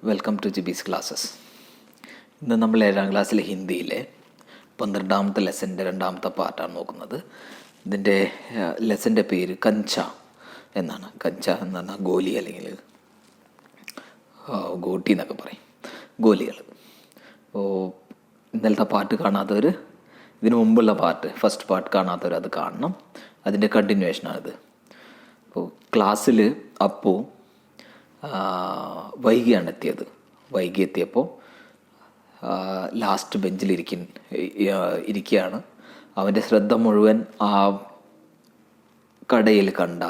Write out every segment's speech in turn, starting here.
Welcome to Jibi's classes. ഇന്ന് നമ്മൾ 7ാം ക്ലാസ്സിലെ ഹിന്ദിയിലെ 12ാമത്തെ ലെസൻ്റെ 2ാമത്തെ പാർട്ടാണ് നോക്കുന്നത്. ഇതിൻ്റെ ലെസൻ്റെ പേര് കഞ്ച എന്നാണ്. കഞ്ച എന്ന് പറഞ്ഞാൽ ഗോലി അല്ലെങ്കിൽ ഗോട്ടി എന്നൊക്കെ പറയും, ഗോലികൾ. അപ്പോൾ ഇന്നലത്തെ പാർട്ട് കാണാത്തവർ, ഇതിനു മുമ്പുള്ള പാർട്ട് ഫസ്റ്റ് പാർട്ട് കാണാത്തവർ അത് കാണണം. അതിൻ്റെ കണ്ടിന്യൂവേഷനാണിത്. അപ്പോൾ ക്ലാസ്സിൽ അപ്പോൾ വൈകിയാണ് എത്തിയത്. വൈകി എത്തിയപ്പോൾ ലാസ്റ്റ് ബെഞ്ചിൽ ഇരിക്കുകയാണ്. അവൻ്റെ ശ്രദ്ധ മുഴുവൻ ആ കടയിൽ കണ്ട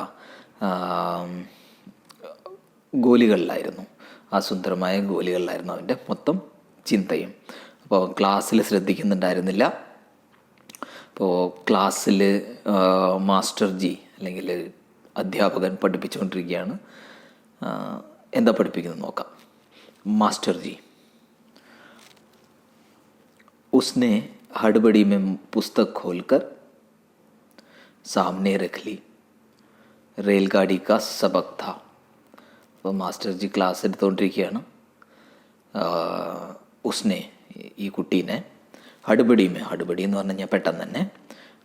ഗോലികളിലായിരുന്നു, ആ സുന്ദരമായ ഗോലികളിലായിരുന്നു അവൻ്റെ മൊത്തം ചിന്തയും. അപ്പോൾ ക്ലാസ്സിൽ ശ്രദ്ധിക്കുന്നുണ്ടായിരുന്നില്ല. അപ്പോൾ ക്ലാസ്സിൽ മാസ്റ്റർ ജി അല്ലെങ്കിൽ അധ്യാപകൻ പഠിപ്പിച്ചുകൊണ്ടിരിക്കുകയാണ്. എന്താ പഠിപ്പിക്കുന്നത് നോക്കാം. മാസ്റ്റർ ജി उसने हड़बड़ी में पुस्तक खोलकर सामने रख ली. रेलगाड़ी का सबक था. അപ്പോൾ മാസ്റ്റർ ജി ക്ലാസ് എടുത്തുകൊണ്ടിരിക്കുകയാണ്. ഉസ്നെ ഈ കുട്ടീനെ ഹഡ്ബടി എന്ന് പറഞ്ഞു കഴിഞ്ഞാൽ പെട്ടെന്ന് തന്നെ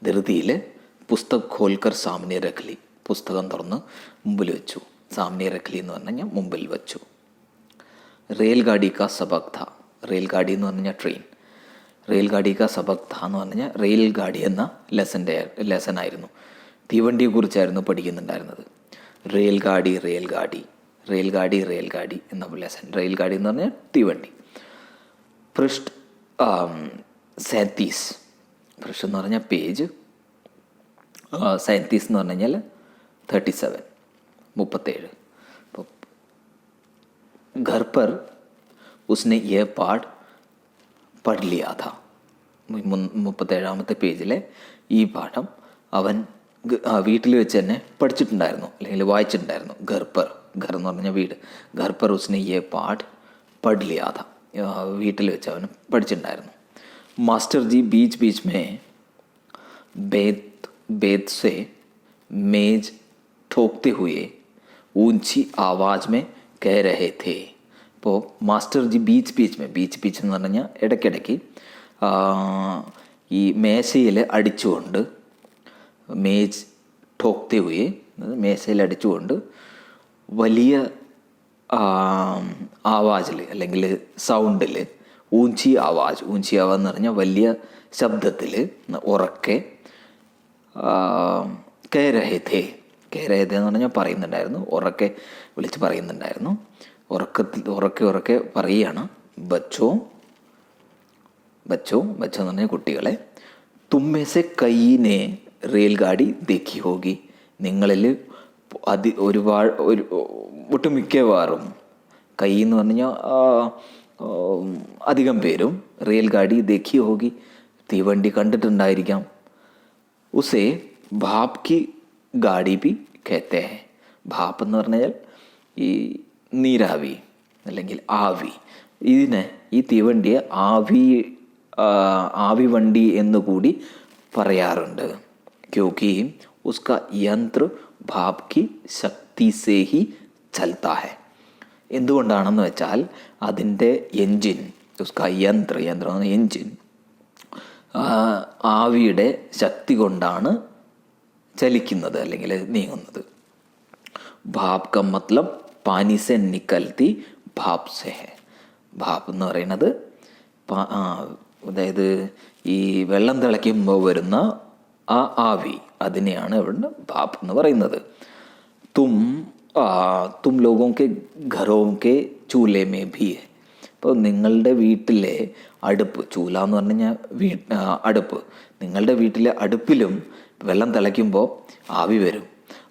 ധൃതിയിൽ പുസ്തക് ഖോൽക്കർ സാമനെ രഖ്ലി, പുസ്തകം തുറന്ന് മുമ്പിൽ വെച്ചു. സാമനെ രഖ്ലി എന്ന് പറഞ്ഞു കഴിഞ്ഞാൽ മുമ്പിൽ വെച്ചു. റെയിൽഗാഡി കാ സബക് ഥ. റെയിൽഗാഡി എന്ന് പറഞ്ഞു കഴിഞ്ഞാൽ ട്രെയിൻ. റെയിൽഗാഡി കാ സബക് ഥ എന്ന് പറഞ്ഞു കഴിഞ്ഞാൽ റെയിൽഗാഡി എന്ന ലെസനായിരുന്നു. തീവണ്ടിയെക്കുറിച്ചായിരുന്നു പഠിക്കുന്നുണ്ടായിരുന്നത്. റെയിൽഗാഡി എന്ന ലെസൺ. റെയിൽഗാഡി എന്ന് പറഞ്ഞാൽ തീവണ്ടി. പൃഷ്ഠ് 37. പൃഷ്ഠ് എന്ന് പറഞ്ഞാൽ പേജ്. 37 എന്ന് പറഞ്ഞു കഴിഞ്ഞാൽ 37. അപ്പോൾ घर पर उसने यह पाठ पढ़ लिया था. 37ാമത്തെ പേജിലെ ഈ പാഠം അവൻ വീട്ടിൽ വെച്ച് തന്നെ പഠിച്ചിട്ടുണ്ടായിരുന്നു അല്ലെങ്കിൽ വായിച്ചിട്ടുണ്ടായിരുന്നു. ഘർ എന്ന് പറഞ്ഞാൽ വീട്. ഘർ पर उसने ये पाठ पढ़ लिया था. വീട്ടിൽ വെച്ച് അവൻ പഠിച്ചിട്ടുണ്ടായിരുന്നു. मास्टर जी बीच बीच में बेत से मेज ठोकते हुए ऊंची आवाज़ में कह रहे थे. അപ്പോൾ മാസ്റ്റർ ജി ബീച്ച് എന്ന് പറഞ്ഞു കഴിഞ്ഞാൽ ഇടയ്ക്കിടയ്ക്ക് ഈ മേശയിൽ അടിച്ചുകൊണ്ട്, മേജ് ठोकते हुए മേശയിൽ അടിച്ചുകൊണ്ട് വലിയ ആവാജിൽ അല്ലെങ്കിൽ സൗണ്ടിൽ, ഊഞ്ചി ആവാജ് എന്ന് പറഞ്ഞാൽ വലിയ ശബ്ദത്തിൽ ഉറക്കെ കേ രഹേ ഥേ എന്ന് പറഞ്ഞാൽ പറയുന്നുണ്ടായിരുന്നു, ഉറക്കെ വിളിച്ച് പറയുന്നുണ്ടായിരുന്നു. ഉറക്കെ പറയുകയാണ്. ബച്ചോ എന്ന് പറഞ്ഞാൽ കുട്ടികളെ. തുമ്മേസെ കൈനെ റെയിൽഗാഡി ദേഖി ഹോഗി. നിങ്ങളിൽ ഒട്ടുമിക്കവാറും, കൈ എന്ന് പറഞ്ഞാൽ അധികം പേരും റെയിൽഗാഡി ദേഖി ഹോഗി, തീവണ്ടി കണ്ടിട്ടുണ്ടായിരിക്കാം. ഉസേ ഭാപ് കി ഗാഡി ബി കഹത്തെ ഹെ. ഭാപ്പ് എന്ന് പറഞ്ഞാൽ ഈ നീരാവി അല്ലെങ്കിൽ ആവി. ഇതിനെ, ഈ തീവണ്ടിയെ ആവി വണ്ടി എന്നുകൂടി പറയാറുണ്ട്. ക്യോക്കി ഉസ്ക യന്ത്ര ഭാപ് കി ശക്തി സേ ഹി ചൽത്താ ഹെ. എന്തുകൊണ്ടാണെന്ന് വെച്ചാൽ അതിൻ്റെ എൻജിൻ, ഉസ്ക യന്ത്രം എൻജിൻ ആവിയുടെ ശക്തി കൊണ്ടാണ് ചലിക്കുന്നത് അല്ലെങ്കിൽ നീങ്ങുന്നത്. ഭാപ് ക മത്ലബ് പാനി സെ നിക്കൽത്തി ഭാപ് സെ ഹെ. ഭാപ് എന്ന് പറയുന്നത് അതായത് ഈ വെള്ളം തിളയ്ക്കുമ്പോൾ വരുന്ന ആ ആവി, അതിനെയാണ് ഇവിടെ ഭാപ് എന്ന് പറയുന്നത്. തും ലോഗോ കെ ഘരോ കെ ചൂലേ മേ ഭി ഹെ. ഇപ്പോൾ നിങ്ങളുടെ വീട്ടിലെ അടുപ്പ്, ചൂല എന്ന് പറഞ്ഞു കഴിഞ്ഞാൽ അടുപ്പ്, നിങ്ങളുടെ വീട്ടിലെ അടുപ്പിലും വെള്ളം തിളയ്ക്കുമ്പോൾ ആവി വരും.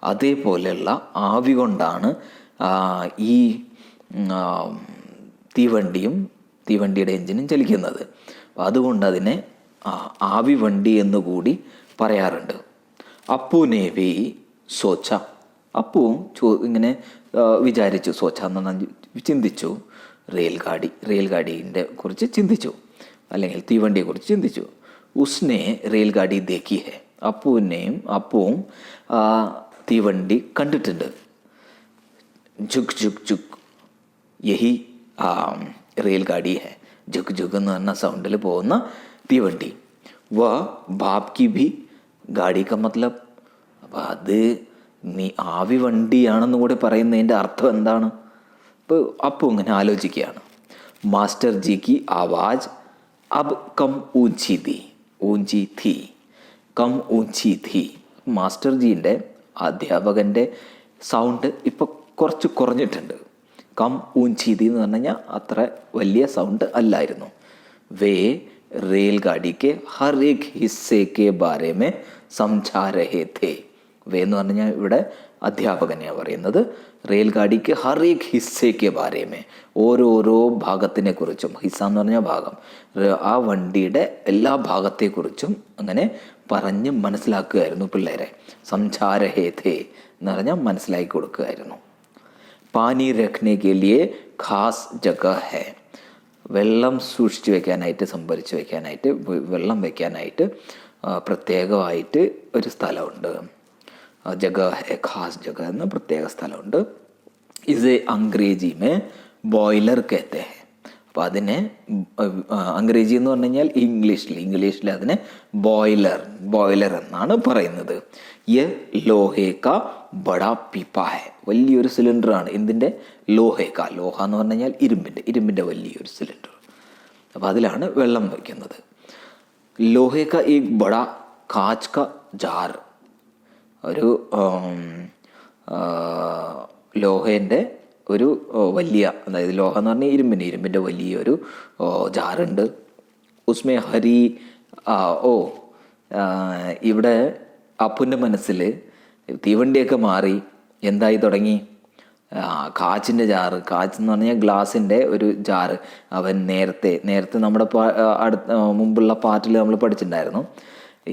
അതേപോലെയുള്ള ആവി കൊണ്ടാണ് ഈ തീവണ്ടിയുടെ എഞ്ചിനും ചലിക്കുന്നത്. അപ്പോൾ അതുകൊണ്ട് അതിനെ ആവി വണ്ടി എന്നുകൂടി പറയാറുണ്ട്. അപ്പുനെ വി സോച്ച. അപ്പുവും ഇങ്ങനെ വിചാരിച്ചു. സോച്ച എന്ന് പറഞ്ഞാൽ ചിന്തിച്ചു. റെയിൽഗാഡിൻ്റെ കുറിച്ച് ചിന്തിച്ചു അല്ലെങ്കിൽ തീവണ്ടിയെക്കുറിച്ച് ചിന്തിച്ചു. ഉസ്നെ റെയിൽഗാഡി ദേഖി ഹെ. അപ്പുവും തീവണ്ടി കണ്ടിട്ടുണ്ട്. झुक झुक झुक यही റെയിൽഗാഡി ഹെ, ജുഗ് ജുഗ് എന്ന് പറഞ്ഞ സൗണ്ടിൽ പോകുന്ന തീവണ്ടി. വ ബാപ് കി ഭി ഗാഡി ക മത്ലബ്, അപ്പം അത് നീ ആവി വണ്ടിയാണെന്ന് കൂടെ പറയുന്നതിൻ്റെ അർത്ഥം എന്താണ്? അപ്പോൾ ഇങ്ങനെ ആലോചിക്കുകയാണ്. മാസ്റ്റർ ജി കി ആവാജ് അബ് കം ഊഞ്ചി ഥി, കം ഊഞ്ചി ഥി. മാസ്റ്റർ ജീൻ്റെ അധ്യാപകൻ്റെ സൗണ്ട് ഇപ്പോൾ കുറച്ച് കുറഞ്ഞിട്ടുണ്ട്. കം ഊഞ്ചി ഥി എന്ന് പറഞ്ഞു കഴിഞ്ഞാൽ അത്ര വലിയ സൗണ്ട് അല്ലായിരുന്നു. വേ റെയിൽഗാഡിക്ക് ഹർ ഏക് ഹിസ്സേ കെ ബാരെ മേ സംസാ രഹേ ഥേ. വേ എന്ന് പറഞ്ഞു കഴിഞ്ഞാൽ ഇവിടെ അധ്യാപകനെയാണ് പറയുന്നത്. റെയിൽഗാഡിക്ക് ഹർ ഏക് ഹിസ്സേ കെ ബാരെ മേ, ഓരോരോ ഭാഗത്തിനെ കുറിച്ചും, ഹിസ്സ എന്ന് പറഞ്ഞാൽ ഭാഗം, ആ വണ്ടിയുടെ എല്ലാ ഭാഗത്തെക്കുറിച്ചും അങ്ങനെ പറഞ്ഞ് മനസ്സിലാക്കുകയായിരുന്നു പിള്ളേരെ. സംസാ രഹേ ഥേ എന്ന് പറഞ്ഞാൽ മനസ്സിലാക്കി കൊടുക്കുകയായിരുന്നു. പാനി രഖ്നെ കെ ലിയേ ഖാസ് ജഗ ഹെ, വെള്ളം സൂക്ഷിച്ചു വെക്കാനായിട്ട്, സംഭരിച്ച് വെക്കാനായിട്ട്, വെള്ളം വെക്കാനായിട്ട് പ്രത്യേകമായിട്ട് ഒരു സ്ഥലമുണ്ട്. ജഗ ഹെ, ഖാസ് ജഗ എന്ന പ്രത്യേക സ്ഥലമുണ്ട്. ഇസ് അംഗ്രേജി മേ ബോയിലർ കehte ഹെ. അപ്പോൾ അതിനെ അംഗ്രേജി എന്ന് പറഞ്ഞു കഴിഞ്ഞാൽ ഇംഗ്ലീഷിൽ അതിനെ ബോയിലർ എന്നാണ് പറയുന്നത്. യെ ലോഹേ കാ ബടാ പീപ്പ ഹെ, വലിയൊരു സിലിണ്ടറാണ്. എന്തിൻ്റെ? ലോഹ എന്ന് പറഞ്ഞു കഴിഞ്ഞാൽ ഇരുമ്പിൻ്റെ വലിയൊരു സിലിണ്ടർ. അപ്പോൾ അതിലാണ് വെള്ളം വയ്ക്കുന്നത്. ലോഹേ കാ ഏക് ബടാ കാച്ച് കാ ജാർ, ഒരു ലോഹേൻ്റെ ഒരു വലിയ, അതായത് ലോഹ എന്ന് പറഞ്ഞാൽ ഇരുമ്പിൻ്റെ വലിയൊരു ജാറുണ്ട്. ഉസ്മേ ഹരി ഇവിടെ അപ്പുൻ്റെ മനസ്സിൽ തീവണ്ടിയൊക്കെ മാറി എന്തായി തുടങ്ങി? കാച്ചിൻ്റെ ജാറ്. കാച്ച് എന്ന് പറഞ്ഞാൽ ഗ്ലാസിൻ്റെ ഒരു ജാറ്. അവൻ നേരത്തെ നമ്മുടെ മുമ്പുള്ള പാർട്ടിൽ നമ്മൾ പഠിച്ചിട്ടുണ്ടായിരുന്നു.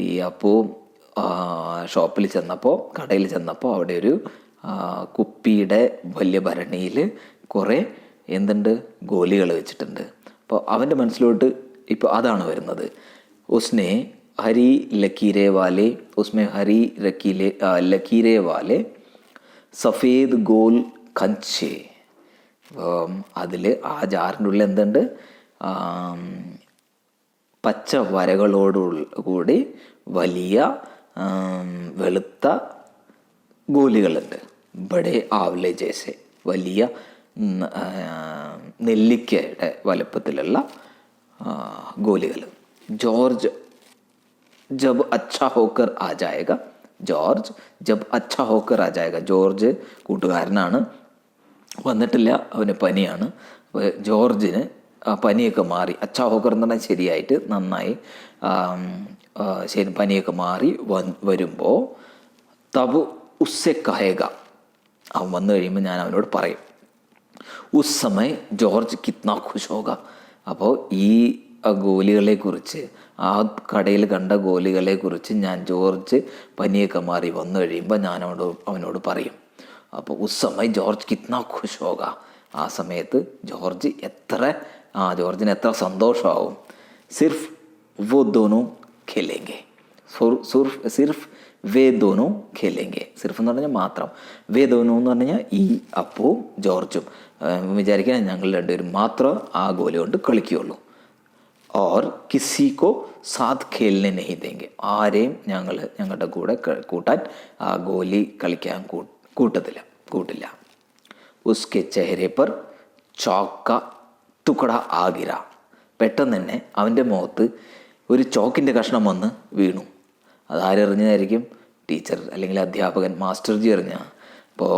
ഈ അപ്പു ഷോപ്പിൽ ചെന്നപ്പോൾ, കടയിൽ ചെന്നപ്പോൾ അവിടെ ഒരു കുപ്പിയുടെ വലിയ ഭരണിയിൽ കുറേ എന്തുണ്ട്? ഗോലികൾ വെച്ചിട്ടുണ്ട്. അപ്പോൾ അവൻ്റെ മനസ്സിലോട്ട് ഇപ്പോൾ അതാണ് വരുന്നത്. ഉസ്നെ ഹരി ലക്കീരെ വാലെ, ഉസ്മേ ഹരി ലക്കീരെ വാലെ സഫേദ് ഗോൽ കഞ്ചേ. അതിൽ ആ ജാറിൻ്റെ ഉള്ളിൽ എന്തുണ്ട്? പച്ച വരകളോടുകൂടി വലിയ വെളുത്ത ഗോലികളുണ്ട്. ബഡേ ആവലെ ജേസെ, വലിയ നെല്ലിക്കയുടെ വലുപ്പത്തിലുള്ള ഗോലികൾ. ജോർജ് ജബ് അച്ഛാ ഹോക്കർ ആ ജായേഗ, ജോർജ് ജബ് അച്ഛാ ഹോക്കർ ആ ജായേഗ. ജോർജ് കൂട്ടുകാരനാണ്, വന്നിട്ടില്ല, അവന് പനിയാണ്. ജോർജിന് പനിയൊക്കെ മാറി, അച്ഛാ ഹോക്കർ എന്ന് പറഞ്ഞാൽ ശരിയായിട്ട് നന്നായി ശരി പനിയൊക്കെ മാറി വരുമ്പോൾ തബ് ഉസ്സെ കഹേഗ, അവൻ വന്നു കഴിയുമ്പോൾ ഞാൻ അവനോട് പറയും. ഉസ് സമയ ജോർജ് കിത്ന ഖുഷ് ഹോഗ. അപ്പോൾ ഈ ഗോലികളെക്കുറിച്ച്, ആ കടയിൽ കണ്ട ഗോലികളെക്കുറിച്ച് ഞാൻ ജോർജ് പനിയൊക്കെ മാറി വന്നു കഴിയുമ്പോൾ ഞാൻ അവനോട് പറയും. അപ്പോൾ ഉസ് സമയ ജോർജ് കിത്ന ഖുഷ് ഹോഗ, ആ സമയത്ത് ജോർജിന് എത്ര സന്തോഷമാവും. സിർഫ് വോ ദോനോ ഖേലേംഗെ, സിർഫ് വേ ദോനോ ഖേലേംഗെ. സിർഫ് എന്ന് പറഞ്ഞാൽ മാത്രം, വേ ദോനോ എന്ന് പറഞ്ഞു കഴിഞ്ഞാൽ ഈ അപ്പുവും ജോർജും വിചാരിക്കാൻ ഞങ്ങൾ രണ്ടുപേരും മാത്രം ആ ഗോലി കൊണ്ട് കളിക്കുകയുള്ളൂ. ഓർ കിസിക്കോ സാത്ത് ഖേലിനെ നെഹി ദേംഗെ, ആരെയും ഞങ്ങളുടെ കൂടെ കൂട്ടാൻ ആ ഗോലി കളിക്കാൻ കൂട്ടില്ല. ഉസ്കെ ചെഹരെ പർ ചോക്ക തുക്കട ആകിര, പെട്ടെന്ന് തന്നെ അവൻ്റെ മുഖത്ത് ഒരു ചോക്കിൻ്റെ കഷ്ണം വന്ന് വീണു. അതാരെറിഞ്ഞതായിരിക്കും? ടീച്ചർ അല്ലെങ്കിൽ അധ്യാപകൻ, മാസ്റ്റർ ജി എറിഞ്ഞ. അപ്പോൾ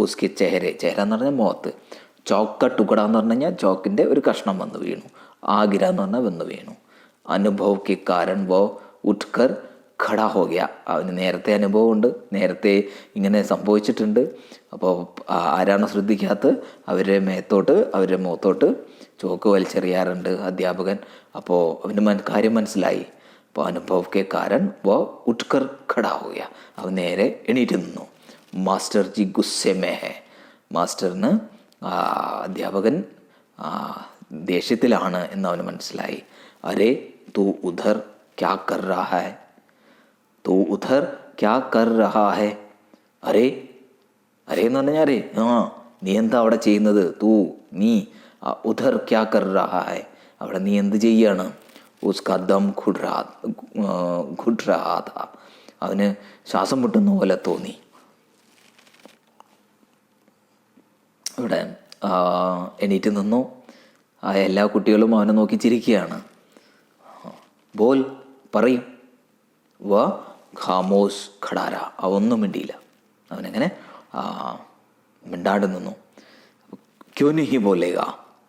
ഉസ്കെ ചെഹര എന്ന് പറഞ്ഞാൽ മുഖത്ത്, ചോക്ക ടുക്കട എന്ന് പറഞ്ഞു കഴിഞ്ഞാൽ ചോക്കിൻ്റെ ഒരു കഷ്ണം വന്ന് വീണു, ആകിര എന്ന് പറഞ്ഞാൽ വന്ന് വീണു. അനുഭവ് കെ കാരൺ വോ ഉഠ്കർ ഖടാ ഹോ ഗയ, അവന് നേരത്തെ അനുഭവമുണ്ട്, നേരത്തെ ഇങ്ങനെ സംഭവിച്ചിട്ടുണ്ട്. അപ്പോൾ ആരാണ് ശ്രദ്ധിക്കാത്ത, അവരുടെ മുഖത്തോട്ട് ചോക്ക് വലിച്ചെറിയാറുണ്ട് അധ്യാപകൻ. അപ്പോൾ അവന് കാര്യം മനസ്സിലായി. അപ്പോൾ അനുഭവ് കെ കാരൺ വോ ഉഠ്കർ ഖടാ ഹോ ഗയ, അവൻ നേരെ എണീറ്റ് നിന്നു. മാസ്റ്റർ ജി ഗുസ്സെ മേ ഹെ, മാസ്റ്ററിന് അധ്യാപകൻ ദേഷ്യത്തിലാണ് എന്ന് അവന് മനസ്സിലായി. അരേ തൂ ഉധർ ക്യാ കർ രഹാ ഹൈ, തൂ ഉധർ ക്യാ കർ രഹാ ഹൈ. അരേ എന്ന് പറഞ്ഞാൽ നീ എന്താ അവിടെ ചെയ്യുന്നത്? തൂ നീ ഉധർ ക്യാ കർ രഹാ ഹൈ, അവിടെ നീ എന്ത് ചെയ്യാണ്? ഉസ്കാ ദം ഘുട്ട് രഹാ ഥാ, അവന് ശ്വാസം മുട്ടുന്ന പോലെ തോന്നി. ഇവിടെ എണീറ്റ് നിന്നു. എല്ലാ കുട്ടികളും അവനെ നോക്കി ചിരിക്കുകയാണ്. ബോൽ പറയും. വ ഖാമോസ് ഖടാര, അവൊന്നും മിണ്ടിയില്ല. അവനെങ്ങനെ മിണ്ടാണ്ട് നിന്നു. ക്യോ നഹീ ബോലേഗ,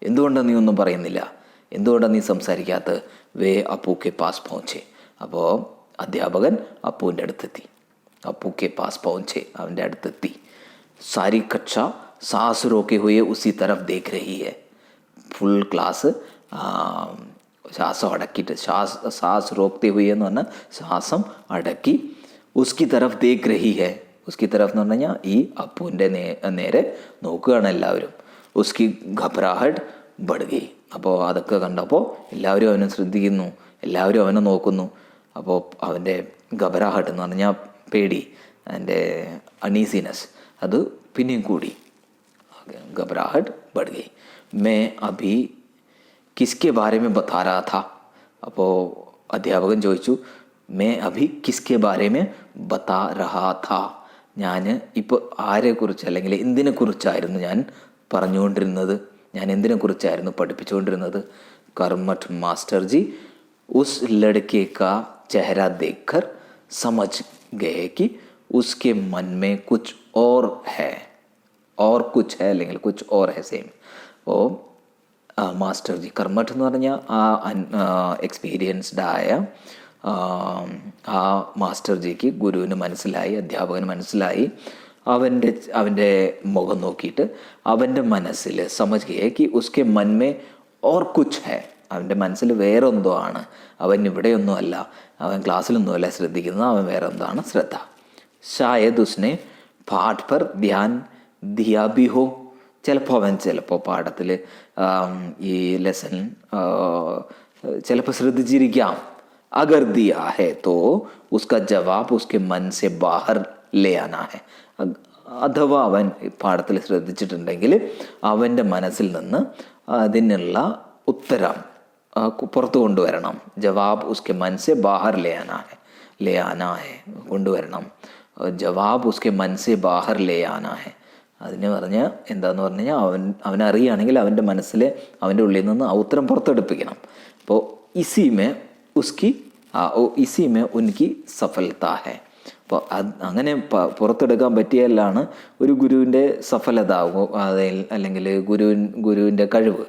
എന്തുകൊണ്ടാണ് നീ ഒന്നും പറയുന്നില്ല, എന്തുകൊണ്ടാണ് നീ സംസാരിക്കാത്ത? വേ അപ്പു കെ പാസ് പहुंचे, അപ്പോൾ അധ്യാപകൻ അപ്പുവിൻ്റെ അടുത്തെത്തി. അപ്പു കെ പാസ് പहुंचे, അവൻ്റെ അടുത്തെത്തി. സാരി കക്ഷ സാസ് റോക്കെ ഹുയെ ഉസി തരഫ് ദേഖ് രഹി ഹെ, ഫുൾ ക്ലാസ് ശ്വാസം അടക്കിയിട്ട്, ശ്വാസ് റോക്തെ ഹുയെ എന്ന് പറഞ്ഞാൽ ശ്വാസം അടക്കി, ഉസ്കി തരഫ് ദേഖ് രഹി ഹെ, ഉസ്കി തരഫ് എന്ന് പറഞ്ഞു കഴിഞ്ഞാൽ ഈ അപ്പുവിൻ്റെ നേരെ നോക്കുകയാണ് എല്ലാവരും. ഉസ്കി ഘബറാഹട്ട് ബഡ് ഗയി, അപ്പോൾ അതൊക്കെ കണ്ടപ്പോൾ എല്ലാവരും അവനെ ശ്രദ്ധിക്കുന്നു, എല്ലാവരും അവനെ നോക്കുന്നു. അപ്പോൾ അവൻ്റെ ഘബറാഹട്ട് എന്ന് പറഞ്ഞാൽ പേടി, അതിൻ്റെ അണീസിനെസ് അത് പിന്നെയും കൂടി. ഘബറാഹട്ട് ബഡ് ഗയി. മേ അഭി കിസ്കെ ബാരെ മേ ബത്താ രഹാ ഥാ, അപ്പോൾ അധ്യാപകൻ ചോദിച്ചു, മേ അഭി കിസ്കെ ബാരെ മേ ബത്താ രഹാ ഥാ, ഞാൻ ഇപ്പോൾ ആരെക്കുറിച്ച് അല്ലെങ്കിൽ എന്തിനെക്കുറിച്ചായിരുന്നു ഞാൻ പറഞ്ഞുകൊണ്ടിരുന്നത്, ഞാൻ എന്തിനെക്കുറിച്ചായിരുന്നു പഠിപ്പിച്ചുകൊണ്ടിരുന്നത്? കർമ്മഠ് മാസ്റ്റർ ജി ഉസ് ലड़के का चेहरा देखकर समझ गए कि उसके मन में कुछ और है, और कुछ है അല്ലെങ്കിൽ कुछ और है സെയിം. അപ്പോൾ മാസ്റ്റർ ജി, കർമ്മഠ് എന്ന് പറഞ്ഞാൽ എക്സ്പീരിയൻസ്ഡ് ആയ ആ മാസ്റ്റർ ജിക്ക് ഗുരുവിന് മനസ്സിലായി, അധ്യാപകന് മനസ്സിലായി. അവൻ്റെ മുഖം നോക്കിയിട്ട് അവൻ്റെ മനസ്സിൽ സമജ് ഗയേ കി ഉസ്കെ മൻമേ ഓർ കുച്ച് ഹേ, അവൻ്റെ മനസ്സിൽ വേറെ എന്തോ ആണ്, അവൻ ഇവിടെയൊന്നും അല്ല, അവൻ ക്ലാസ്സിലൊന്നുമല്ല ശ്രദ്ധിക്കുന്നത്, അവൻ വേറെ എന്തോ ആണ് ശ്രദ്ധ. ഷായദ് ഉസ്നെ പാഠ് പർ ധ്യാൻ ദിയാ ബി ഹോ, ചിലപ്പോൾ പാഠത്തിൽ ഈ ലെസൺ ചിലപ്പോൾ ശ്രദ്ധിച്ചിരിക്കാം. അഗർ ദിയാ ഹേ തോ ഉസ്കാ ജവാബ് ഉസ്കെ മൻ സെ ബാഹർ ലേ ആനാ ഹെ, അഥവാ അവൻ പാഠത്തിൽ ശ്രദ്ധിച്ചിട്ടുണ്ടെങ്കിൽ അവൻ്റെ മനസ്സിൽ നിന്ന് അതിനുള്ള ഉത്തരം പുറത്തു കൊണ്ടുവരണം. ജവാബ് ഉസ്കെ മൻ സെ ബാഹർ ലേ ആനാ ഹെ കൊണ്ടുവരണം. ജവാബ് ഉസ്കെ മൻ സെ ബാഹർ ലേ ആനാ ഹെ, അതിന് പറഞ്ഞാൽ എന്താന്ന് പറഞ്ഞു കഴിഞ്ഞാൽ അവനറിയുകയാണെങ്കിൽ അവൻ്റെ മനസ്സിൽ അവൻ്റെ ഉള്ളിൽ നിന്ന് ആ ഉത്തരം പുറത്തെടുപ്പിക്കണം. അപ്പോൾ ഇസിമേ ഉൻകി സഫലത ഹെ, അപ്പോൾ അങ്ങനെ പുറത്തെടുക്കാൻ പറ്റിയാലാണ് ഒരു ഗുരുവിൻ്റെ സഫലത അല്ലെങ്കിൽ ഗുരുവിൻ്റെ കഴിവ്.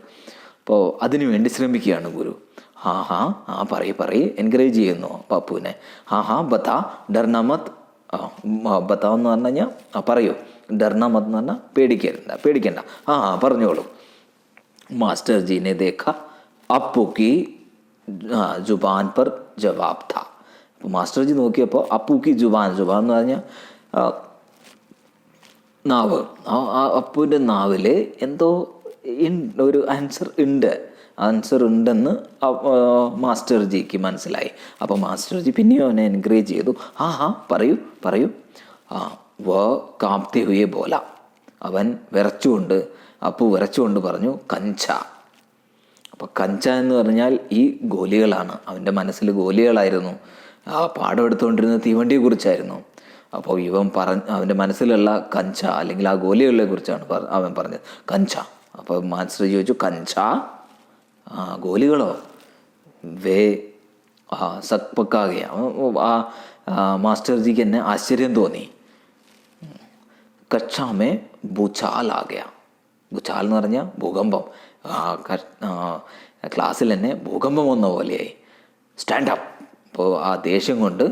അപ്പോൾ അതിനു വേണ്ടി ശ്രമിക്കുകയാണ് ഗുരു. പറയ് എൻകറേജ് ചെയ്യുന്നു പപ്പുവിനെ. ബത്താ ഡർന മത്, ബത്താ എന്ന് പറഞ്ഞു കഴിഞ്ഞാൽ പറയൂ, ഡർന മത് എന്ന് പറഞ്ഞാൽ പേടിക്കണ്ട, പറഞ്ഞോളൂ. മാസ്റ്റർ ജീനെ ദേഖ അപ്പു കി ജുബാൻ പർ ജവാബ് ഥാ, അപ്പോൾ മാസ്റ്റർ ജി നോക്കിയപ്പോൾ അപ്പു കി ജുബാൻ എന്ന് പറഞ്ഞാൽ നാവ്, അപ്പുവിൻ്റെ നാവിൽ എന്തോ ഒരു ആൻസർ ഉണ്ടെന്ന് മാസ്റ്റർ ജിക്ക് മനസ്സിലായി. അപ്പോൾ മാസ്റ്റർ ജി പിന്നെയും അവനെ എൻകറേജ് ചെയ്തു. പറയൂ. വ കാംപ്തെ ഹുയെ ബോല, അവൻ അപ്പു വിറച്ചുകൊണ്ട് പറഞ്ഞു കഞ്ച. അപ്പോൾ കഞ്ച എന്ന് പറഞ്ഞാൽ ഈ ഗോലികളാണ്, അവൻ്റെ മനസ്സിൽ ഗോലികളായിരുന്നു. പാഠം എടുത്തുകൊണ്ടിരുന്ന തീവണ്ടിയെക്കുറിച്ചായിരുന്നു. അപ്പോൾ അവൻ്റെ മനസ്സിലുള്ള കഞ്ച അല്ലെങ്കിൽ ആ ഗോലികളെ കുറിച്ചാണ് അവൻ പറഞ്ഞത്, കഞ്ച. അപ്പോൾ മാസ്റ്റർ ചോദിച്ചു, കഞ്ച ഗോലികളോ? വേ സക്പക്കാകെ, മാസ്റ്റർ ജിക്ക് എന്നെ ആശ്ചര്യം തോന്നി. കക്ഷാമേ ഭൂചാൽ ആകെ, ഭൂചാൽ എന്ന് പറഞ്ഞാൽ ഭൂകമ്പം. ക്ലാസ്സിൽ തന്നെ ഭൂകമ്പം വന്ന പോലെയായി. സ്റ്റാൻഡപ്പ്. അപ്പോൾ ആ ദേഷ്യം കൊണ്ട്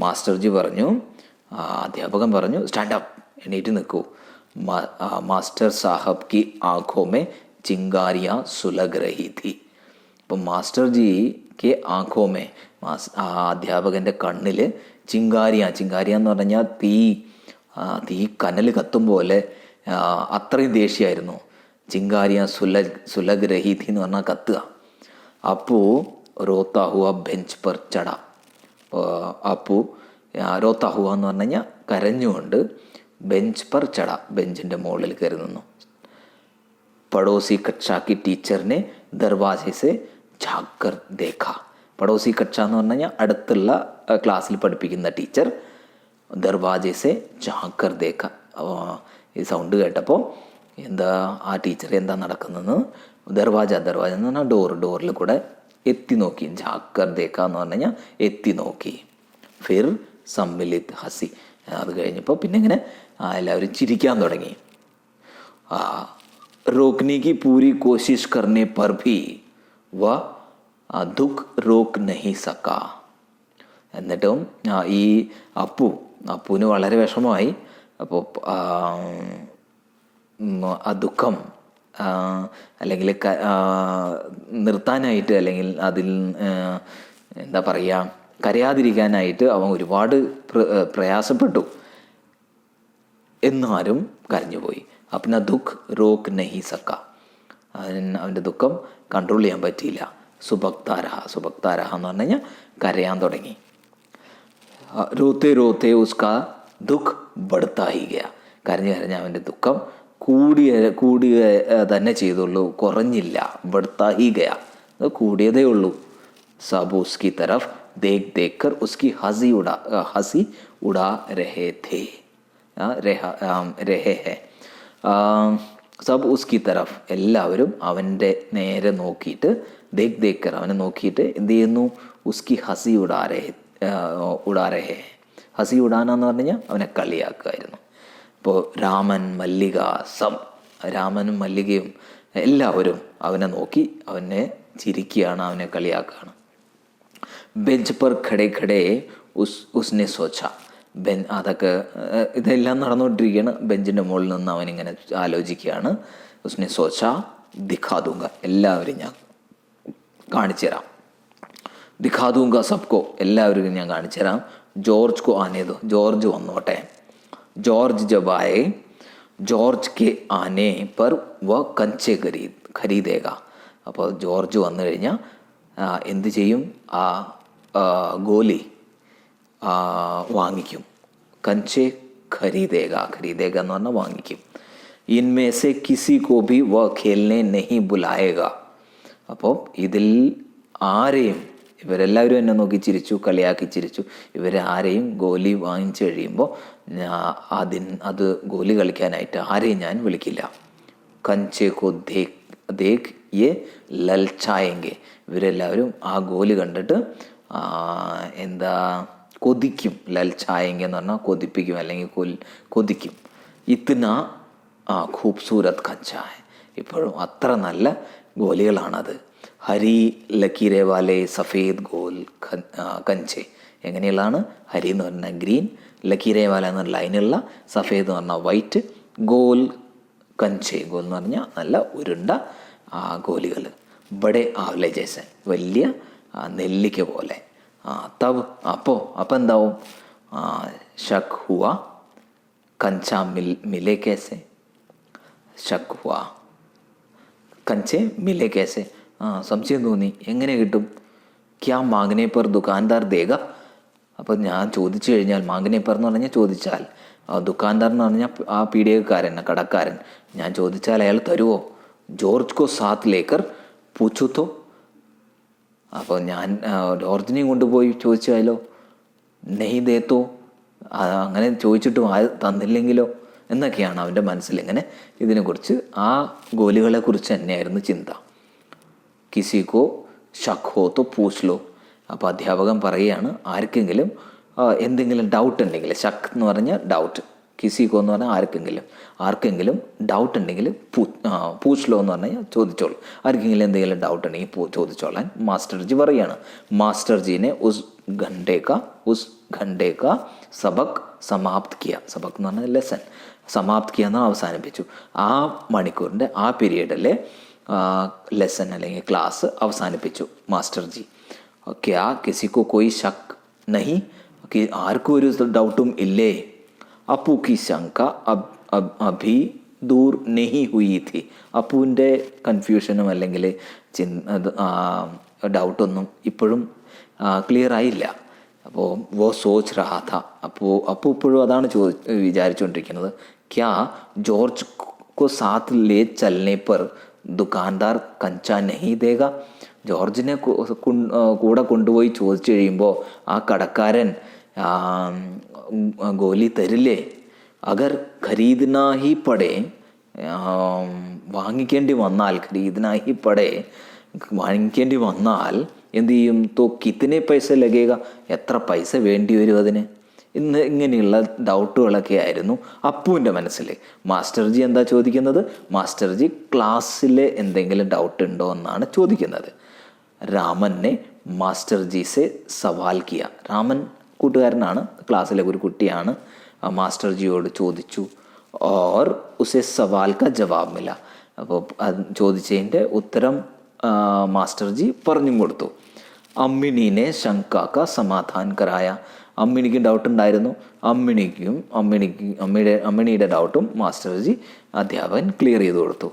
മാസ്റ്റർ ജി പറഞ്ഞു, അധ്യാപകൻ പറഞ്ഞു, സ്റ്റാൻഡപ്പ്, എണീറ്റ് നിൽക്കൂ. മാസ്റ്റർ സാഹബ് കി ആँखों में ചിങ്കാരിയ സുലഗ് രഹി ഥി. അപ്പം മാസ്റ്റർ ജിക്ക് ആँखों में, അധ്യാപകൻ്റെ കണ്ണിൽ ചിങ്കാരിയ എന്ന് പറഞ്ഞാൽ തീ കനൽ കത്തും പോലെ അത്രയും ദേഷ്യമായിരുന്നു. ചിങ്കാരിയ സുലഗ് രഹി ഥി എന്ന് പറഞ്ഞാൽ കത്തുക. അപ്പു റോത്താ ഹുവ ബെഞ്ച് പർ ചട. അപ്പു റോത്താ ഹുവ എന്ന് പറഞ്ഞു കഴിഞ്ഞാൽ കരഞ്ഞുകൊണ്ട് ബെഞ്ച് പർ ചട, ബെഞ്ചിൻ്റെ മുകളിൽ കയറി നിന്നു. पड़ोसी कक्षा की टीचर ने दरवाजे से झाँक कर देखा. പടോസി കക്ഷ എന്ന് പറഞ്ഞു കഴിഞ്ഞാൽ അടുത്തുള്ള ക്ലാസ്സിൽ പഠിപ്പിക്കുന്ന ടീച്ചർ ദർവാജെ ജാക്കർ ദേക്ക. ഈ സൗണ്ട് കേട്ടപ്പോൾ എന്താ ആ ടീച്ചർ എന്താ നടക്കുന്നതെന്ന് ദർവാജ എന്ന് പറഞ്ഞാൽ ഡോറിൽ കൂടെ എത്തി നോക്കി. ജാക്കർ ദേക്ക എന്ന് പറഞ്ഞു കഴിഞ്ഞാൽ എത്തി നോക്കി. ഫിർ സമ്മിലിത് ഹസി. അത് കഴിഞ്ഞപ്പോൾ പിന്നെ ഇങ്ങനെ എല്ലാവരും ചിരിക്കാൻ തുടങ്ങി. रोकने की पूरी कोशिश करने पर भी वह दुख रोक नहीं सका. എന്നിട്ടും ഈ അപ്പുവിന് വളരെ വിഷമമായി. അപ്പോൾ ആ ദുഃഖം അല്ലെങ്കിൽ നിർത്താനായിട്ട് അല്ലെങ്കിൽ അതിൽ എന്താ പറയുക കരയാതിരിക്കാനായിട്ട് അവൻ ഒരുപാട് പ്രയാസപ്പെട്ടു. എന്നാലും കരഞ്ഞുപോയി. अपना दुख रोक नहीं सका. അവൻ്റെ ദുഃഖം കൺട്രോൾ ചെയ്യാൻ പറ്റിയില്ല. സുബക്താരഹ എന്ന് പറഞ്ഞു കഴിഞ്ഞാൽ കരയാൻ തുടങ്ങി. റോത്തെ ഉസ്കാ ദുഃഖ് ബഡ്താ ഹി ഗയ. കരഞ്ഞ് അവൻ്റെ ദുഃഖം കൂടിയ തന്നെ ചെയ്തുള്ളൂ, കുറഞ്ഞില്ല. ബഡ്താ ഹി ഗയ, കൂടിയതേ ഉള്ളൂ. സബ് ഉസ്കി തരഫ് देख कर उसकी हंसी उड़ा रहे थे. रहे हैं സബ് ഉസ്കി തരഫ്, എല്ലാവരും അവൻ്റെ നേരെ നോക്കിയിട്ട് ദേക്കർ അവനെ നോക്കിയിട്ട് എന്ത് ചെയ്യുന്നു? ഉസ്കി ഹസി ഉടാരേ. ഹസി ഉടാനെന്ന് പറഞ്ഞു കഴിഞ്ഞാൽ അവനെ കളിയാക്കുമായിരുന്നു. ഇപ്പോൾ രാമനും മല്ലികയും എല്ലാവരും അവനെ നോക്കി അവനെ ചിരിക്കുകയാണ്, അവനെ കളിയാക്കുകയാണ്. ബെഞ്ച് പർ ഖടേ ഉസ്നെ സോച്ച. അതൊക്കെ ഇതെല്ലാം നടന്നുകൊണ്ടിരിക്കുകയാണ്. ബെഞ്ചിൻ്റെ മുകളിൽ നിന്ന് അവനിങ്ങനെ ആലോചിക്കുകയാണ്. ഉസ്നെ സോച്ച ദിഖാദൂങ്ക, എല്ലാവരും ഞാൻ കാണിച്ചു തരാം. ദിഖാദൂങ്ക സബ്കോ, എല്ലാവർക്കും ഞാൻ കാണിച്ചു തരാം. ജോർജ് കോ ആനേതോ, ജോർജ് വന്നോട്ടെ. ജോർജ് ജബായെ ജോർജ് കെ ആനെ പർ വ കഞ്ചെ ഖരീദേക. അപ്പോൾ ജോർജ് വന്നു കഴിഞ്ഞാൽ എന്ത് ചെയ്യും? ആ ഗോലി വാങ്ങിക്കും. കഞ്ചെ ഖരീദേക എന്ന് പറഞ്ഞാൽ വാങ്ങിക്കും. ഇൻമേ സെ കിസി കോ ഭി വ ഖേൽനെ നഹി ബുലായേഗ. അപ്പോൾ ഇതിൽ ആരെയും, ഇവരെല്ലാവരും എന്നെ നോക്കി ചിരിച്ചു, കളിയാക്കി ചിരിച്ചു. ഇവരാരെയും ഗോലി വാങ്ങിച്ചു കഴിയുമ്പോൾ അത് ഗോലി കളിക്കാനായിട്ട് ആരെയും ഞാൻ വിളിക്കില്ല. കഞ്ചെ കോ ദേഖ് യെ ലൽച്ചായെങ്കെ. ഇവരെല്ലാവരും ആ ഗോലി കണ്ടിട്ട് എന്താ കൊതിക്കും. ലൽച്ചായെങ്കെ എന്ന് പറഞ്ഞാൽ കൊതിപ്പിക്കും അല്ലെങ്കിൽ കൊതിക്കും. ഇത്തന ഖൂബ്സൂരത് കഞ്ചായ, ഇപ്പോഴും അത്ര നല്ല ഗോലികളാണത്. ഹരി ലക്കീരെ വാലെ സഫേദ് ഗോൽ കഞ്ചെ. എങ്ങനെയുള്ളതാണ്? ഹരി എന്ന് പറഞ്ഞാൽ ഗ്രീൻ, ലക്കീരെ വാല എന്ന് പറഞ്ഞാൽ ലൈനുള്ള, സഫേദ് എന്ന് പറഞ്ഞാൽ വൈറ്റ്, ഗോൽ കഞ്ചെ. ഗോൽ എന്ന് പറഞ്ഞാൽ നല്ല ഉരുണ്ട ഗോലികൾ. ബഡേ ആവലെ ജേസൻ, വലിയ നെല്ലിക്ക പോലെ. തബ് അപ്പോൾ എന്താവും? ശക് ഹുവ കഞ്ച മിലെ കേസെ. ശക് ഹുവ കഞ്ചെ മിലെ കേസെ. സംശയം തോന്നി, എങ്ങനെ കിട്ടും? ക്യാ മാംഗനെ പർ ദുക്കാൻദാർ ദേഗ. അപ്പോൾ ഞാൻ ചോദിച്ചു കഴിഞ്ഞാൽ, മാംഗനെ പർ എന്ന് പറഞ്ഞാൽ ചോദിച്ചാൽ, ദുക്കാൻദാർ എന്ന് പറഞ്ഞാൽ ആ പീഡികക്കാരൻ, കടക്കാരൻ, ഞാൻ ചോദിച്ചാൽ അയാൾ തരുമോ? ജോർജ് കോ സാത്ത് ലേക്കർ പൂച്ചു തോ. അപ്പോൾ ഞാൻ ജോർജിനെയും കൊണ്ടുപോയി ചോദിച്ചാലോ? നെയ് ദേത്തോ, അങ്ങനെ ചോദിച്ചിട്ടും തന്നില്ലെങ്കിലോ എന്നൊക്കെയാണ് അവൻ്റെ മനസ്സിൽ. ഇങ്ങനെ ഇതിനെക്കുറിച്ച് ആ ഗോലികളെക്കുറിച്ച് തന്നെയായിരുന്നു ചിന്ത. കിസിക്കോ ഷക്ക് ഹോ തോ പൂച്ച് ലോ. അപ്പോൾ അധ്യാപകൻ പറയുകയാണ്, ആർക്കെങ്കിലും എന്തെങ്കിലും ഡൗട്ട് ഉണ്ടെങ്കിൽ, ഷക്ക് എന്ന് പറഞ്ഞാൽ ഡൗട്ട്, കിസിക്കോ എന്ന് പറഞ്ഞാൽ ആർക്കെങ്കിലും ഡൗട്ട് ഉണ്ടെങ്കിൽ പൂച്ച് ലോ എന്ന് പറഞ്ഞാൽ ചോദിച്ചോളൂ. ആർക്കെങ്കിലും എന്തെങ്കിലും ഡൗട്ട് ഉണ്ടെങ്കിൽ ചോദിച്ചോളാൻ മാസ്റ്റർജി പറയുകയാണ്. മാസ്റ്റർജീനെ ഉസ് ഘണ്ടേ കാ സബക് സമാപ്ത് കിയ. സബക് എന്ന് പറഞ്ഞാൽ ലെസൺ, സമാപ്ത് കിയ എന്ന് അവസാനിപ്പിച്ചു. ആ മണിക്കൂറിൻ്റെ ആ പീരീഡിലെ ലെസൺ അല്ലെങ്കിൽ ക്ലാസ് അവസാനിപ്പിച്ചു മാസ്റ്റർജി. ക്യാ കിസിക്കോ കോയി ഷക്ക് നഹി, ആർക്കും ഒരു ഡൗട്ടും ഇല്ലേ? അപ്പു കി ശങ്ക അഭി ദൂർ നെഹി ഹുയി തി. അപ്പുവിൻ്റെ കൺഫ്യൂഷനും അല്ലെങ്കിൽ ഡൗട്ടൊന്നും ഇപ്പോഴും ക്ലിയർ ആയില്ല. അപ്പോൾ വോ സോച്ച് രഹാ ഥ. അപ്പു ഇപ്പോഴും അതാണ് വിചാരിച്ചുകൊണ്ടിരിക്കുന്നത്. ക്യാ ജോർജ് को साथ ले चलने पर दुकानदार कंचा नहीं देगा. ജോർജിനെ കൂടെ കൊണ്ടുപോയി ചോദിച്ചു കഴിയുമ്പോൾ ആ കടക്കാരൻ ഗോലി തരില്ലേ? അഗർ ഖരീദനാ ഹി പടേ, വാങ്ങിക്കേണ്ടി വന്നാൽ, ഖരീദനാഹി പടേ, വാങ്ങിക്കേണ്ടി വന്നാൽ എന്തു ചെയ്യും? തോ കിത്തനെ പൈസ ലഗേക, എത്ര പൈസ വേണ്ടി വരും അതിന്? ഇങ്ങനെയുള്ള ഡൗട്ടുകളൊക്കെ ആയിരുന്നു അപ്പുവിൻ്റെ മനസ്സിൽ. മാസ്റ്റർജി എന്താ ചോദിക്കുന്നത്? മാസ്റ്റർജി ക്ലാസ്സിൽ എന്തെങ്കിലും ഡൗട്ട് ഉണ്ടോ എന്നാണ് ചോദിക്കുന്നത്. രാമനെ മാസ്റ്റർജി സെ സവാൽ കിയ. രാമൻ കൂട്ടുകാരനാണ്, ക്ലാസ്സിലെ ഒരു കുട്ടിയാണ്. മാസ്റ്റർജിയോട് ചോദിച്ചു. ഓർ ഉസെ സവാൽ കാ ജവാബ് മില. അപ്പോൾ ചോദിച്ചതിൻ്റെ ഉത്തരം മാസ്റ്റർജി പറഞ്ഞും കൊടുത്തു. അമ്മിണീനെ ശങ്കാക്ക സമാധാൻ കരായ. അമ്മിണിക്കും ഡൗട്ട് ഉണ്ടായിരുന്നു. അമ്മിണിയുടെ ഡൗട്ടും മാസ്റ്റർജി അധ്യാപകൻ ക്ലിയർ ചെയ്ത് കൊടുത്തു.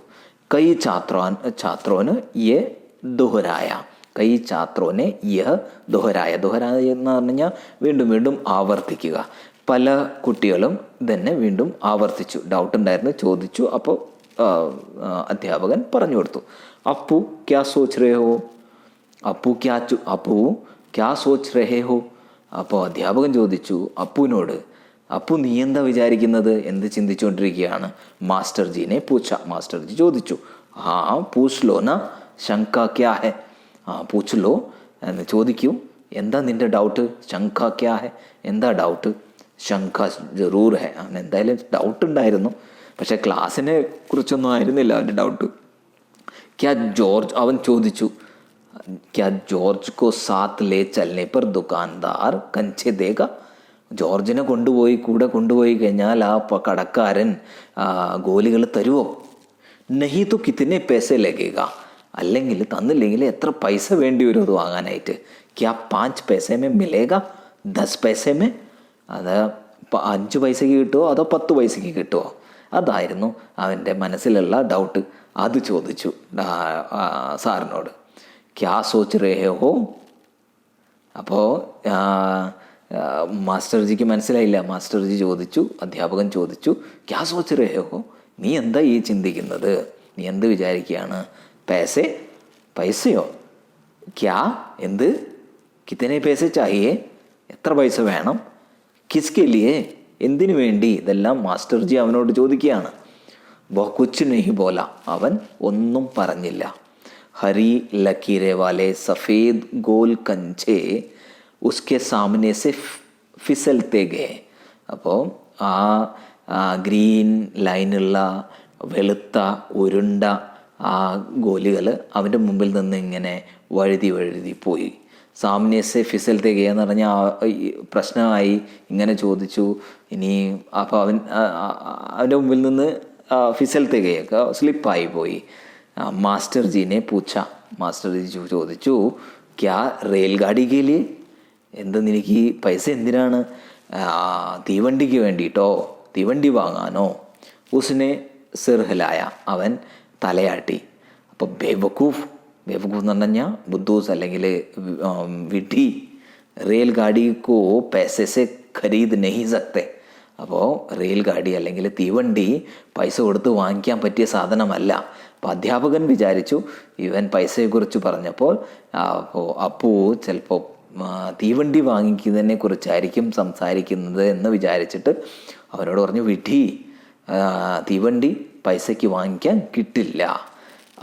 കൈ ഛാത്രോന് യെ ദോഹരായ. കൈ ഛാത്രോനെ യഹ് ദോഹരായ. ദോഹരായ എന്ന് പറഞ്ഞു കഴിഞ്ഞാൽ വീണ്ടും വീണ്ടും ആവർത്തിക്കുക. പല കുട്ടികളും തന്നെ വീണ്ടും ആവർത്തിച്ചു. ഡൗട്ട് ഉണ്ടായിരുന്നു, ചോദിച്ചു. അപ്പോൾ അധ്യാപകൻ പറഞ്ഞു കൊടുത്തു. അപ്പു ക്യാ സോച്ച് രഹേ ഹോ? അപ്പു ക്യാ സോച്ച് രഹേ ഹോ? അപ്പോൾ അധ്യാപകൻ ചോദിച്ചു അപ്പുവിനോട്, അപ്പു നീ എന്താ വിചാരിക്കുന്നത്, എന്ത് ചിന്തിച്ചുകൊണ്ടിരിക്കുകയാണ്? മാസ്റ്റർജീനെ പൂച്ച. മാസ്റ്റർജി ചോദിച്ചു. ഹാ പൂച്ച് ലോ ന, ശങ്ക ക്യാ ഹെ? പൂച്ച് ലോ, ചോദിക്കൂ, എന്താ നിൻ്റെ ഡൗട്ട്? ശങ്ക ക്യാ ഹെ, എന്താ ഡൗട്ട്? ശങ്ക ജറൂർ ഹെ. അവൻ എന്തായാലും ഡൗട്ട് ഉണ്ടായിരുന്നു, പക്ഷേ ക്ലാസ്സിനെ കുറിച്ചൊന്നും ആയിരുന്നില്ല അവൻ്റെ ഡൗട്ട്. ക്യാ ജോർജ്, അവൻ ചോദിച്ചു, ക്യാ ജോർജ് കോ സാത്ത് ലേ ചലനെ പർ ദുകാൻദാർ കഞ്ചെ ദേഗ? ജോർജിനെ കൂടെ കൊണ്ടുപോയി കഴിഞ്ഞാൽ ആ കടക്കാരൻ ഗോലികൾ തരുമോ? നഹി തോ കിത്തനെ പൈസ ലഗേഗ, അല്ലെങ്കിൽ തന്നില്ലെങ്കിൽ എത്ര പൈസ വേണ്ടി വരും അത് വാങ്ങാനായിട്ട്? ക്യാ 5 പൈസമേ മിലേഗ 10 പൈസമേ? അത് 5 പൈസയ്ക്ക് കിട്ടുമോ അതോ 10 പൈസയ്ക്ക് കിട്ടുമോ? അതായിരുന്നു അവൻ്റെ മനസ്സിലുള്ള ഡൗട്ട്. അത് ചോദിച്ചു സാറിനോട്. ക്യാ സോച്ച് രഹേ ഹോ? അപ്പോൾ മാസ്റ്റർജിക്ക് മനസ്സിലായില്ല. മാസ്റ്റർജി ചോദിച്ചു, അധ്യാപകൻ ചോദിച്ചു, ക്യാ സോച്ച് രഹേ ഹോ? നീ എന്താ ഈ ചിന്തിക്കുന്നത്? നീ എന്ത് വിചാരിക്കുകയാണ്? പൈസയോ? ക്യാ, എന്ത്? കിത്തനെ പൈസ ചാഹിയേ? എത്ര പൈസ വേണം? കിസ്കെ ലിയേ, എന്തിനു വേണ്ടി? ഇതെല്ലാം മാസ്റ്റർജി അവനോട് ചോദിക്കുകയാണ്. വോ കുച്ച് നഹി ബോല, അവൻ ഒന്നും പറഞ്ഞില്ല. ഹരി ലക്കീരെ വാലെ സഫേദ് ഗോൽ കഞ്ചേ ഉസ്കെ സാമനെ സെ ഫിസൽത്തെ ഗേ. അപ്പോൾ ആ ഗ്രീൻ ലൈനുള്ള വെളുത്ത ഉരുണ്ട ആ ഗോലികൾ അവൻ്റെ മുമ്പിൽ നിന്ന് ഇങ്ങനെ വഴുതി പോയി. സാമനെ സെ ഫിസൽത്തെ ഗേ എന്ന് പറഞ്ഞാൽ പ്രശ്നമായി. ഇങ്ങനെ ചോദിച്ചു. ഇനി അപ്പോൾ അവൻ്റെ മുമ്പിൽ നിന്ന് ഫിസൽത്തെ ഗയൊക്കെ സ്ലിപ്പായി പോയി. മാസ്റ്റർജീനെ പൂച്ച. മാസ്റ്റർജി ചോദിച്ചു, ക്യാ റെയിൽഗാഡി കേലിയെ? എന്ത് നിനക്ക് ഈ പൈസ എന്തിനാണ്? തീവണ്ടിക്ക് വേണ്ടിയിട്ടോ? തീവണ്ടി വാങ്ങാനോ? ഉസ്നെ സിർ ഹിലായ, അവൻ തലയാട്ടി. അപ്പോൾ ബേവക്കൂഫ് എന്ന് പറഞ്ഞു കഴിഞ്ഞാൽ ബുദ്ധൂസ് അല്ലെങ്കിൽ വിഡ്ഢി. റെയിൽഗാഡിക്കോ പൈസ ഖരീദ് നഹി സക്തെ. അപ്പോൾ റെയിൽഗാഡി അല്ലെങ്കിൽ തീവണ്ടി പൈസ കൊടുത്ത് വാങ്ങിക്കാൻ പറ്റിയ സാധനമല്ല. അപ്പോൾ അധ്യാപകൻ വിചാരിച്ചു ഇവൻ പൈസയെക്കുറിച്ച് പറഞ്ഞപ്പോൾ അപ്പു ചിലപ്പോൾ തീവണ്ടി വാങ്ങിക്കുന്നതിനെ കുറിച്ചായിരിക്കും സംസാരിക്കുന്നത് എന്ന് വിചാരിച്ചിട്ട് അവനോട് പറഞ്ഞു, വിഡ്ഢി, തീവണ്ടി പൈസയ്ക്ക് വാങ്ങിക്കാൻ കിട്ടില്ല.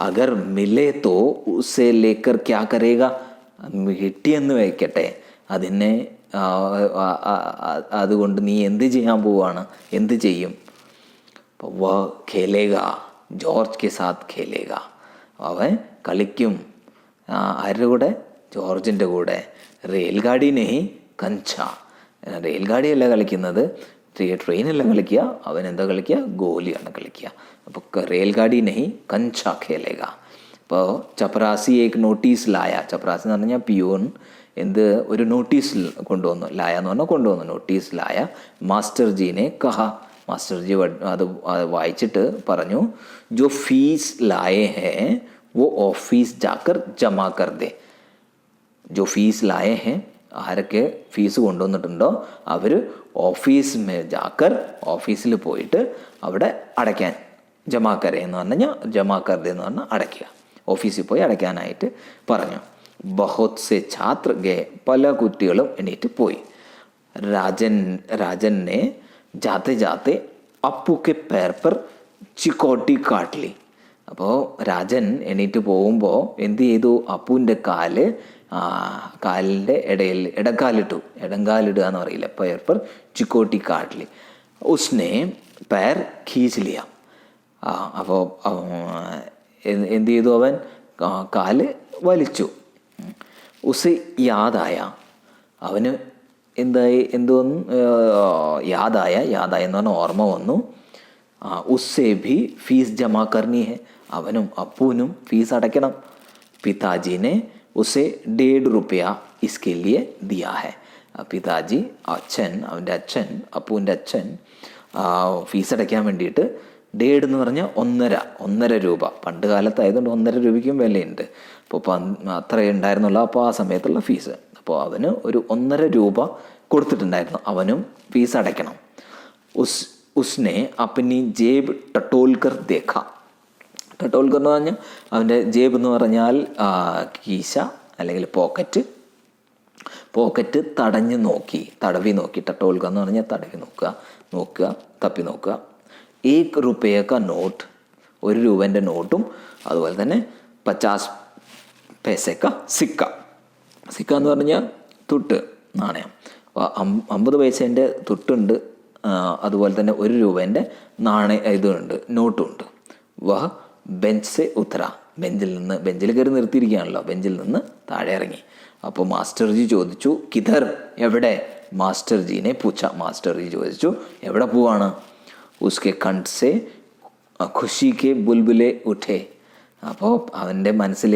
അഗർ മിലേ തോ ഉസേ ലേക്കർ ക്യാ കരേഗ? കിട്ടിയെന്ന് വയ്ക്കട്ടെ, അതിനെ അതുകൊണ്ട് നീ എന്ത് ചെയ്യാൻ പോവാണ്? എന്ത് ചെയ്യും? വ ഖേലേഗ ജോർജ് കെ സാത്ത് ഖേലേഗ. അവൻ കളിക്കും. ആരുടെ കൂടെ? ജോർജിൻ്റെ കൂടെ. റെയിൽഗാഡി നെഹി കഞ്ച. റെയിൽഗാഡിയല്ല കളിക്കുന്നത്, ട്രെയിനല്ല കളിക്കുക. അവൻ എന്താ കളിക്കുക? ഗോലിയാണ് കളിക്കുക. അപ്പോൾ റെയിൽഗാഡി നെഹി കഞ്ച ഖേലേഗ. അപ്പോൾ ചപ്പറാസി ഏക്ക് നോട്ടീസ് ലായ. ചപ്പറാസി എന്ന് പറഞ്ഞാൽ പിയൂൺ. ഒരു നോട്ടീസ് കൊണ്ടുവന്നു. ലായ എന്ന് പറഞ്ഞാൽ കൊണ്ടുവന്നു. നോട്ടീസ് ലായ. മാസ്റ്റർജീനെ കഹ. മാസ്റ്റർജി അത് വായിച്ചിട്ട് പറഞ്ഞു, ജോ ഫീസ് ലായേ ഹേ वो ऑफिस जाकर जमा कर दे. जो फीस लाए हैं, ആരൊക്കെ ഫീസ് കൊണ്ടുവന്നിട്ടുണ്ടോ അവർ ഓഫീസിൽ ജാക്കർ, ഓഫീസിൽ പോയിട്ട് അവിടെ അടയ്ക്കാൻ ജമാ കരേ എന്ന് പറഞ്ഞു കഴിഞ്ഞാൽ ജമാ കർദേ എന്ന് പറഞ്ഞാൽ അടയ്ക്കുക, ഓഫീസിൽ പോയി അടയ്ക്കാനായിട്ട് പറഞ്ഞു. ബഹുത് സെ ഛാത്ര ഗേ, പല കുട്ടികളും എണീറ്റ് പോയി. രാജനെ ജാത്തെ ജാത്തെ അപ്പു കെ പേർ പർ ചിക്കോട്ടി കാട്ടിലി. അപ്പോൾ രാജൻ എണീറ്റ് പോകുമ്പോൾ എന്ത് ചെയ്തു, അപ്പുവിൻ്റെ കാലിൻ്റെ ഇടയിൽ ഇടങ്കാലിടുക എന്ന് പറയില്ല, പേർ പർ ചിക്കോട്ടി കാട്ടിലി. ഉസ്നെ പേർ ഖീച്ച് ലിയ. അപ്പോൾ എന്ത് ചെയ്തു, അവൻ കാല് വലിച്ചു. ഉസ് യാദായ, അവന് എന്തോന്നു യാദായ എന്ന് പറഞ്ഞാൽ ഓർമ്മ വന്നു. ഉസ്സേ ഭി ഫീസ് ജമാ കർണി ഹെ, അവനും അപ്പൂനും ഫീസ് അടയ്ക്കണം. പിതാജിനെ ഉസെ 1.5 रुपया इसके लिए दिया है. പിതാജി അവൻ്റെ അച്ഛൻ, അപ്പൂൻ്റെ അച്ഛൻ ഫീസ് അടയ്ക്കാൻ വേണ്ടിയിട്ട് 1.5 എന്ന് പറഞ്ഞാൽ 1.5 രൂപ. പണ്ട് കാലത്തായതുകൊണ്ട് 1.5 രൂപയ്ക്കും വിലയുണ്ട്. അപ്പോൾ അത്രേ ഉണ്ടായിരുന്നുള്ളൂ അപ്പോൾ ആ സമയത്തുള്ള ഫീസ്. അപ്പോൾ അവന് ഒരു 1.5 രൂപ കൊടുത്തിട്ടുണ്ടായിരുന്നു, അവനും ഫീസ് അടയ്ക്കണം. ഉസ്നെ അപ്പനി ജേബ് ടട്ടോൽക്കർ ദേഖ. ടട്ടോൽക്കർ എന്ന് പറഞ്ഞാൽ അവൻ്റെ ജേബ് എന്ന് പറഞ്ഞാൽ കീശ അല്ലെങ്കിൽ പോക്കറ്റ് തടവി നോക്കി. ടട്ടോൽക്കർ എന്ന് പറഞ്ഞാൽ തടവി നോക്കുക, തപ്പി നോക്കുക. 1 रुपये നോട്ട്, 1 രൂപേൻ്റെ നോട്ടും അതുപോലെ തന്നെ 50 पैसे സിക്ക എന്ന് പറഞ്ഞാൽ തുട്ട്, നാണയം. 50 പൈസേൻ്റെ തുട്ടുണ്ട്, അതുപോലെ തന്നെ 1 രൂപേൻ്റെ ഇതുണ്ട്, നോട്ടുമുണ്ട്. വഹ് ബെഞ്ച് സെ ഉത്തര, ബെഞ്ചിൽ കയറി നിർത്തിയിരിക്കുകയാണല്ലോ, ബെഞ്ചിൽ നിന്ന് താഴെ ഇറങ്ങി. അപ്പോൾ മാസ്റ്റർജി ചോദിച്ചു, കിധർ, എവിടെ? മാസ്റ്റർജീനെ പൂച്ച, മാസ്റ്റർജി ചോദിച്ചു എവിടെ പോവാണ്? ഉസ്കെ കണ്ട് സെ ഖുഷി കെ ബുൽബുലെ ഉഠേ. അപ്പോൾ അവൻ്റെ മനസ്സിൽ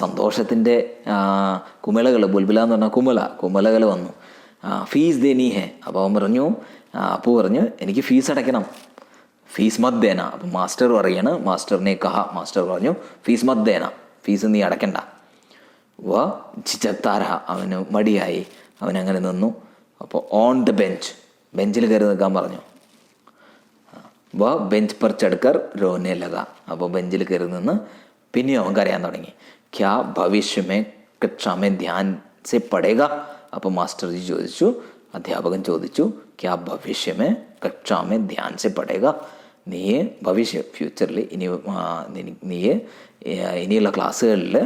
സന്തോഷത്തിൻ്റെ കുമിളകൾ, ബുൽബുല എന്ന് പറഞ്ഞാൽ കുമിളകൾ വന്നു. ഫീസ് ദേനി ഹെ. അപ്പോൾ അവൻ പറഞ്ഞു, അപ്പു പറഞ്ഞു എനിക്ക് ഫീസ് അടയ്ക്കണം. ഫീസ് മത് ദേന. അപ്പം മാസ്റ്റർ പറയാണ്, മാസ്റ്ററിനെ മാസ്റ്റർ പറഞ്ഞു ഫീസ് മത് ദേന, ഫീസ് നീ അടയ്ക്കണ്ട. വ ചിച്ചത്താര, അവന് മടിയായി, അവനങ്ങനെ നിന്നു. അപ്പോൾ ഓൺ ദ ബെഞ്ചിൽ കയറി നിൽക്കാൻ പറഞ്ഞു. വ ബെഞ്ച് പർ ചടുക്കർ രോനെ ലഗ. അപ്പോൾ ബെഞ്ചിൽ കയറി നിന്ന് പിന്നെയും അവൻ കരയാൻ തുടങ്ങി. ക്യാ ഭവിഷ്യമേ കക്ഷാമേ ധ്യാൻ സെ പഠേക. അപ്പോൾ മാസ്റ്റർജി ചോദിച്ചു, അധ്യാപകൻ ചോദിച്ചു, ക്യാ ഭവിഷ്യമേ കക്ഷാമേ ധ്യാൻ സെ പഠേക. നീ ഫ്യൂച്ചറിൽ ഇനിയുള്ള ക്ലാസ്സുകളിൽ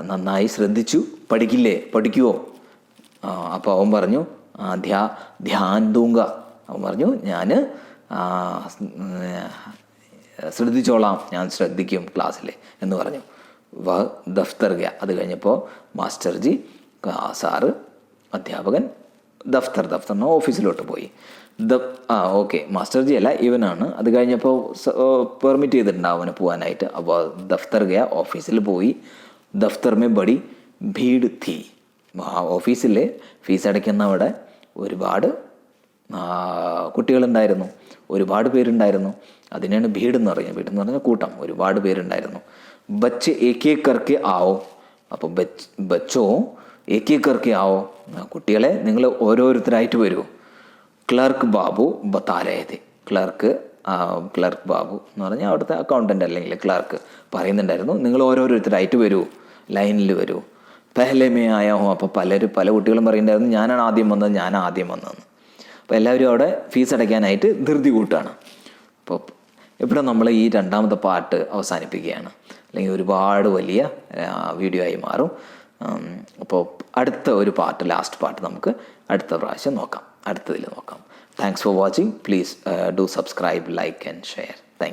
നന്നായി ശ്രദ്ധിച്ചു പഠിക്കുമോ? അപ്പോൾ അവൻ പറഞ്ഞു ധ്യാൻ ദൂങ്ക. അവൻ പറഞ്ഞു ഞാൻ ശ്രദ്ധിച്ചോളാം, ഞാൻ ശ്രദ്ധിക്കും ക്ലാസ്സിൽ എന്ന് പറഞ്ഞു. ദഫ്തർ ഗയ. അത് കഴിഞ്ഞപ്പോൾ മാസ്റ്റർജി സാറ് അധ്യാപകൻ ദഫ്തറിന് ഓഫീസിലോട്ട് പോയി. ഓക്കെ, മാസ്റ്റർജി അല്ല ഇവനാണ്. അത് കഴിഞ്ഞപ്പോൾ പെർമിറ്റ് ചെയ്തിട്ടുണ്ടാവും അവന് പോകാനായിട്ട്. അപ്പോൾ ദഫ്തർ ഗയ, ഓഫീസിൽ പോയി. ദഫ്തർ മേ ബഡി ഭീഡ് തീ. ഓഫീസിൽ ഫീസ് അടയ്ക്കുന്നവിടെ ഒരുപാട് കുട്ടികളുണ്ടായിരുന്നു, ഒരുപാട് പേരുണ്ടായിരുന്നു. അതിനാണ് ഭീഡ് എന്ന് പറഞ്ഞാൽ കൂട്ടം, ഒരുപാട് പേരുണ്ടായിരുന്നു. ബച്ച് ഏക് കർക്കെ ആവോ. അപ്പോൾ ബച്ചോ ഏക് കർക്കെ ആവോ, കുട്ടികളെ നിങ്ങൾ ഓരോരുത്തരായിട്ട് വരൂ. ക്ലർക്ക് ബാബു ബത്താരേത്. ക്ലർക്ക് ബാബു എന്ന് പറഞ്ഞാൽ അവിടുത്തെ അക്കൗണ്ടൻ്റ് അല്ലെങ്കിൽ ക്ലർക്ക് പറയുന്നുണ്ടായിരുന്നു, നിങ്ങൾ ഓരോരുത്തരായിട്ട് വരൂ, ലൈനിൽ വരൂ. പെഹ്ലേമേ ആയാഹോ. അപ്പോൾ പല കുട്ടികളും പറയുന്നുണ്ടായിരുന്നു ഞാനാണ് ആദ്യം വന്നതെന്ന്. അപ്പോൾ എല്ലാവരും അവിടെ ഫീസ് അടയ്ക്കാനായിട്ട് ധൃതി കൂട്ടാണ്. അപ്പോൾ ഇവിടെ നമ്മൾ ഈ 2ാമത്തെ പാർട്ട് അവസാനിപ്പിക്കുകയാണ്, അല്ലെങ്കിൽ ഒരുപാട് വലിയ വീഡിയോ ആയി മാറും. അപ്പോൾ അടുത്ത ഒരു ലാസ്റ്റ് പാർട്ട് നമുക്ക് അടുത്ത പ്രാവശ്യം നോക്കാം, അടുത്തതിൽ നോക്കാം. Thanks for watching. Please do subscribe, like and share.